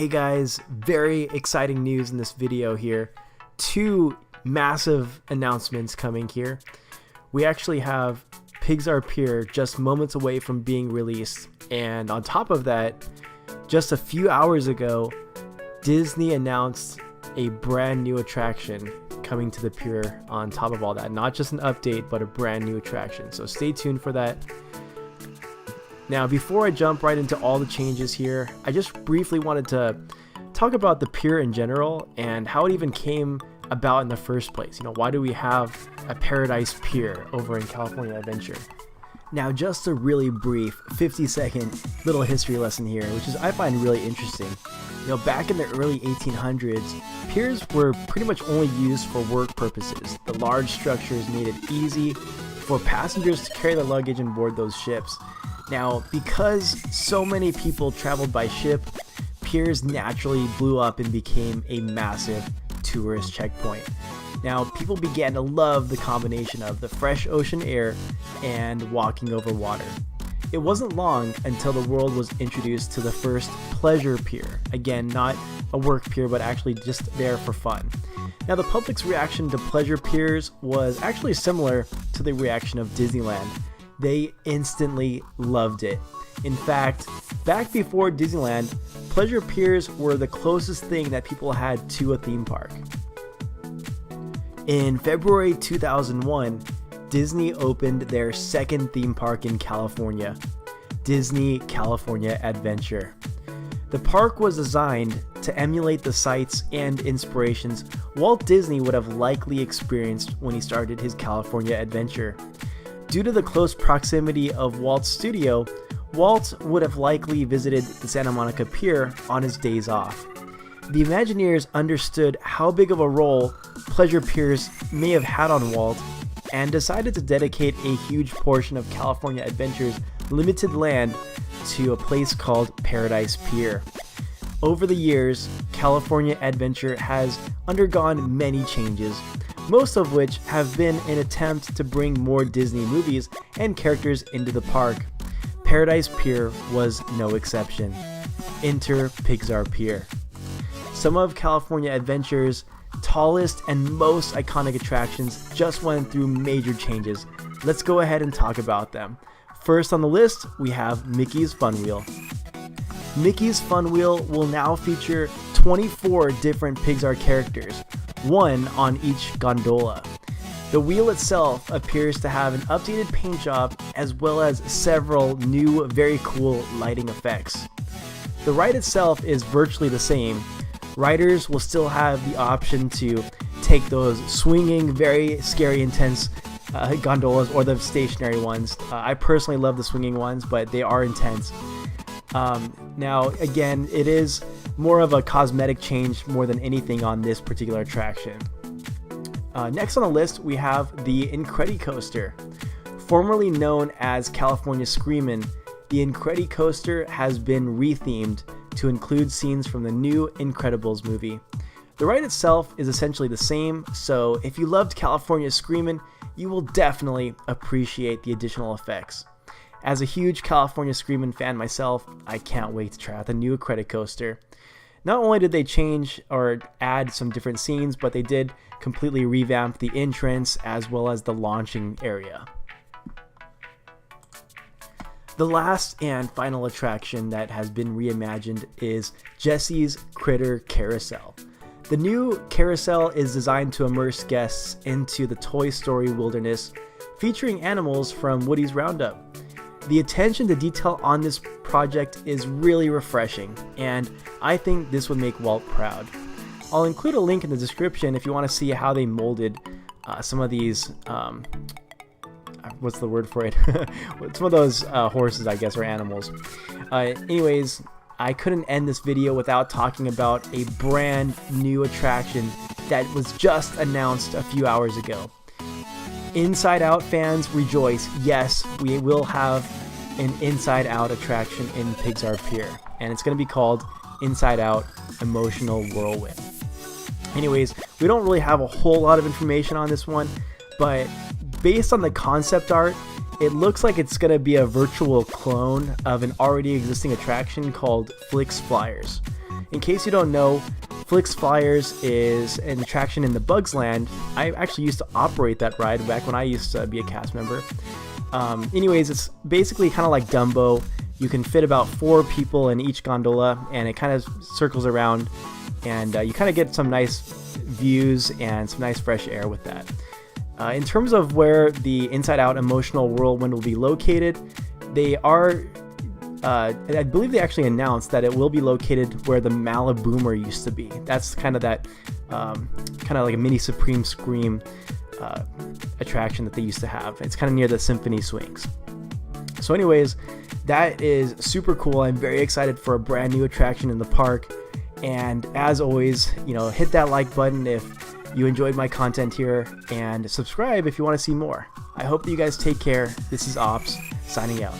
Hey guys, very exciting news in this video here. Two massive announcements coming here. We actually have Pixar Pier just moments away from being released, and on top of that, just a few hours ago, Disney announced a brand new attraction coming to the pier on top of all that. Not just an update, but a brand new attraction. So stay tuned for that. Now, before I jump right into all the changes here, I just briefly wanted to talk about the pier in general and how it even came about in the first place. Why do we have a Paradise Pier over in California Adventure? Now, just a really brief 50-second little history lesson here, which is I find really interesting. Back in the early 1800s, piers were pretty much only used for work purposes. The large structures made it easy for passengers to carry their luggage and board those ships. Now, because so many people traveled by ship, piers naturally blew up and became a massive tourist checkpoint. Now, people began to love the combination of the fresh ocean air and walking over water. It wasn't long until the world was introduced to the first pleasure pier. Again, not a work pier, but actually just there for fun. Now, the public's reaction to pleasure piers was actually similar to the reaction of Disneyland. They instantly loved it. In fact, back before Disneyland, pleasure piers were the closest thing that people had to a theme park. In February 2001, Disney opened their second theme park in California, Disney California Adventure. The park was designed to emulate the sights and inspirations Walt Disney would have likely experienced when he started his California adventure. Due to the close proximity of Walt's studio, Walt would have likely visited the Santa Monica Pier on his days off. The Imagineers understood how big of a role pleasure piers may have had on Walt and decided to dedicate a huge portion of California Adventure's limited land to a place called Paradise Pier. Over the years, California Adventure has undergone many changes, most of which have been an attempt to bring more Disney movies and characters into the park. Paradise Pier was no exception. Enter Pixar Pier. Some of California Adventure's tallest and most iconic attractions just went through major changes. Let's go ahead and talk about them. First on the list, we have Mickey's Fun Wheel. Mickey's Fun Wheel will now feature 24 different Pixar characters, one on each gondola. The wheel itself appears to have an updated paint job as well as several new, very cool lighting effects. The ride itself is virtually the same. Riders will still have the option to take those swinging, very scary, intense gondolas or the stationary ones. I personally love the swinging ones, but they are intense. Now, again, it is more of a cosmetic change more than anything on this particular attraction. Next on the list, we have the Incredicoaster. Formerly known as California Screamin, the Incredicoaster has been rethemed to include scenes from the new Incredibles movie. The ride itself is essentially the same, so if you loved California Screamin, you will definitely appreciate the additional effects. As a huge California Screamin fan myself, I can't wait to try out the new Incredicoaster. Not only did they change or add some different scenes, but they did completely revamp the entrance as well as the launching area. The last and final attraction that has been reimagined is Jessie's Critter Carousel. The new carousel is designed to immerse guests into the Toy Story wilderness, featuring animals from Woody's Roundup. The attention to detail on this project is really refreshing, and I think this would make Walt proud. I'll include a link in the description if you want to see how they molded some of these, what's the word for it? Some of those horses, I guess, or animals. Anyways, I couldn't end this video without talking about a brand new attraction that was just announced a few hours ago. Inside Out fans rejoice. Yes, we will have an Inside Out attraction in Pixar Pier, and it's going to be called Inside Out Emotional Whirlwind. Anyways, we don't really have a whole lot of information on this one, but based on the concept art, it looks like it's going to be a virtual clone of an already existing attraction called Flix Flyers. In case you don't know, Flix Flyers is an attraction in the Bugs Land. I actually used to operate that ride back when I used to be a cast member. Anyways, it's basically kind of like Dumbo. You can fit about 4 people in each gondola, and it kind of circles around, and you kind of get some nice views and some nice fresh air with that. In terms of where the Inside Out Emotional Whirlwind will be located, they are, I believe they actually announced that it will be located where the Maliboomer used to be. That's kind of that, kind of like a mini Supreme Scream attraction that they used to have. It's kind of near the Symphony Swings. So anyways, that is super cool. I'm very excited for a brand new attraction in the park. And as always, hit that like button if you enjoyed my content here, and subscribe if you want to see more. I hope that you guys take care. This is Ops, signing out.